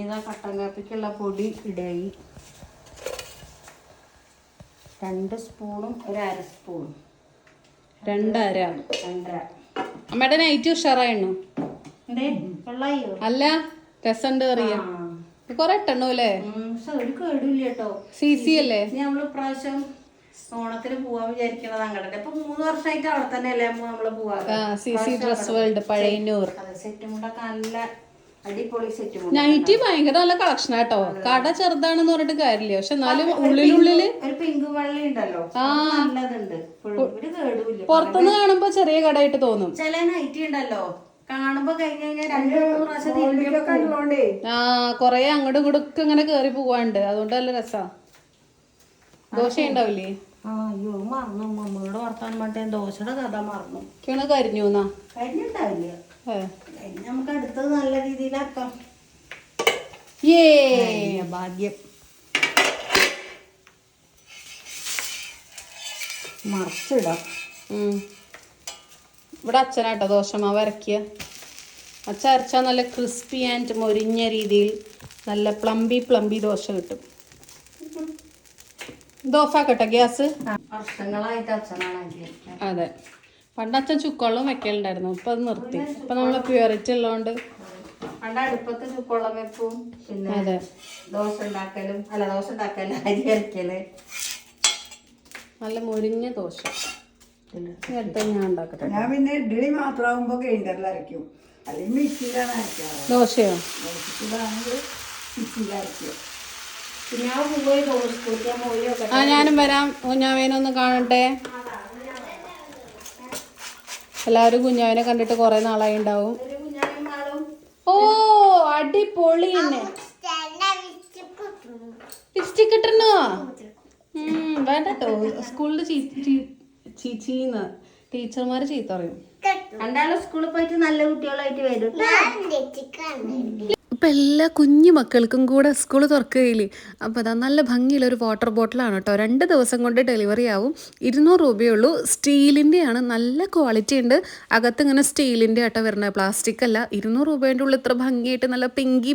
ഇതാ കട്ടൻ കാപ്പിക്കുള്ള പൊടി ഇടയി 2 സ്പൂണും 1/2 സ്പൂണും 2.5 അമ്മയുടെ നൈറ്റ് ഉഷാറായിരുന്നു അല്ല രസമുണ്ട് അറിയാം കൊറേ ഇട്ടണോ അല്ലേ ഒരു കേടില്ല കേട്ടോ CC അല്ലേ നമ്മള് പ്രാവശ്യം ഓണത്തിന് പോവാൻ വിചാരിക്കണത് അങ്ങോട്ടെ ഇപ്പൊ 3 വർഷമായിട്ട് അവിടെ തന്നെ അല്ലേ നമ്മള് പോവാറ് CC ഡ്രസ് വേൾഡ് പഴയന്നൂർ സെറ്റും മുണ്ടൊക്കെ നല്ല അടിപൊളി സെറ്റും നൈറ്റി ഭയങ്കര നല്ല കളക്ഷൻ ആട്ടോ കട ചെറുതാണെന്ന് പറഞ്ഞിട്ട് കാര്യമില്ല പക്ഷെ എന്നാലും ഉള്ളിലുള്ളില് ഒരു പിങ്ക് വെള്ള ഉണ്ടല്ലോ നല്ലതുണ്ട് ഒരു കേടുമില്ല പുറത്തുനിന്ന് കാണുമ്പോ ചെറിയ കടയായിട്ട് തോന്നും ചില നൈറ്റി ഉണ്ടല്ലോ കാണുമ്പോ കഴിഞ്ഞ് കഴിഞ്ഞാൽ 2-3 കൊറേ അങ്ങോട്ടും ഇങ്ങോട്ടും ഇങ്ങനെ കേറി പോവാണ്ട് അതുകൊണ്ട് നല്ല രസാ ദോശ ഉണ്ടാവില്ലേ അയ്യോ മറന്നു മമ്മയുടെ വർത്താനം മറ്റേ ദോശയുടെ കഥ മറന്നു കരിഞ്ഞൂന്നാ കരിഞ്ഞുണ്ടാവില്ല നമുക്ക് അടുത്തത് നല്ല രീതിയിലാക്കാം ഭാഗ്യം മറിച്ചിടാം ഇവിടെ അച്ഛനാട്ടോ ദോശമാവ് അരക്കിയ അച്ഛൻ അരച്ചാൽ നല്ല ക്രിസ്പി ആൻഡ് മൊരിഞ്ഞ രീതിയിൽ നല്ല പ്ലംബി ദോശ കിട്ടും ഇത് ഓഫാക്കട്ടെ ഗ്യാസ് വർഷങ്ങളായിട്ട് അച്ഛനാണ് അതെ പണ്ട് അച്ഛൻ ചുക്കവെള്ളം വെക്കലുണ്ടായിരുന്നു ഇപ്പൊ അത് നിർത്തി ഇപ്പൊ നമ്മള് പ്യൂരിറ്റി ഉള്ളതുകൊണ്ട് പണ്ട് അടുപ്പത്ത് ചുക്കവെള്ളം വെപ്പും പിന്നെ ദോശ ഉണ്ടാക്കലും അരി അരക്കല് നല്ല മൊരിഞ്ഞ ദോശ നേരത്തെ ഞാൻ ഉണ്ടാക്കട്ടെ ഞാൻ പിന്നെ ഇഡ്ഡലി മാത്രമാകുമ്പോ ഗ്രൈൻഡറിൽ അരയ്ക്കും അല്ലെങ്കിൽ മിക്സിയിലാണ് അരയ്ക്കാറ് ദോശയോ മിക്സിയിൽ അരയ്ക്കും ഞാനും വരാം കുഞ്ഞാവേനൊന്ന് കാണട്ടെ എല്ലാവരും കുഞ്ഞാവിനെ കണ്ടിട്ട് കുറെ നാളായി ഉണ്ടാവും ഓ അടിപൊളി തന്നെ ലിപ്സ്റ്റിക് ഇട്ടണോ വേണ്ട കേട്ടോ സ്കൂളിൽ ചീച്ചീന്ന് ടീച്ചർമാര് ചീത്ത പറയും രണ്ടാളും സ്കൂളിൽ പോയിട്ട് നല്ല കുട്ടികളായിട്ട് വരും ഇപ്പം എല്ലാ കുഞ്ഞു മക്കൾക്കും കൂടെ സ്കൂൾ തുറക്കുകയില്ലേ അപ്പോൾ അതാ നല്ല ഭംഗിയുള്ളൊരു വാട്ടർ ബോട്ടിലാണ് കേട്ടോ 2 ദിവസം കൊണ്ട് ഡെലിവറി ആവും 200 രൂപയുള്ളൂ സ്റ്റീലിൻ്റെയാണ് നല്ല ക്വാളിറ്റി ഉണ്ട് അകത്ത് ഇങ്ങനെ സ്റ്റീലിൻ്റെ ആട്ടോ വരുന്നത് പ്ലാസ്റ്റിക് അല്ല 200 രൂപേൻ്റെ ഉള്ളിൽ ഇത്ര ഭംഗിയായിട്ട് നല്ല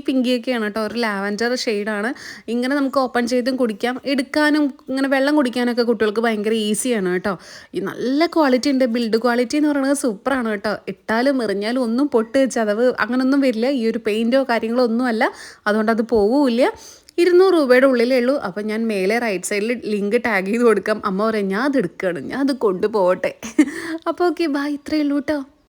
പിങ്കിയൊക്കെയാണ് കേട്ടോ ഒരു ലാവൻഡർ ഷെയ്ഡാണ് ഇങ്ങനെ നമുക്ക് ഓപ്പൺ ചെയ്തും കുടിക്കാം എടുക്കാനും ഇങ്ങനെ വെള്ളം കുടിക്കാനൊക്കെ കുട്ടികൾക്ക് ഭയങ്കര ഈസിയാണ് കേട്ടോ ഈ നല്ല ക്വാളിറ്റി ഉണ്ട് ബിൽഡ് ക്വാളിറ്റി എന്ന് പറയുന്നത് സൂപ്പറാണ് കേട്ടോ ഇട്ടാലും എറിഞ്ഞാലും ഒന്നും പൊട്ട് ചതവ് അങ്ങനൊന്നും വരില്ല ഈ ഒരു പെയിൻറ്റോ കാര്യങ്ങളോ ഒന്നുമല്ല അതുകൊണ്ട് അത് പോവില്ല 200 രൂപയുടെ ഉള്ളിലേ ഉള്ളൂ അപ്പോൾ ഞാൻ മേലെ റൈറ്റ് സൈഡിൽ ലിങ്ക് ടാഗ് ചെയ്ത് കൊടുക്കാം അമ്മ പറയും ഞാൻ അത് എടുക്കുകയാണ് ഞാൻ അത് കൊണ്ടുപോകട്ടെ അപ്പോൾ ഓക്കെ ബൈ ഇത്രയേ ഉള്ളൂ കേട്ടോ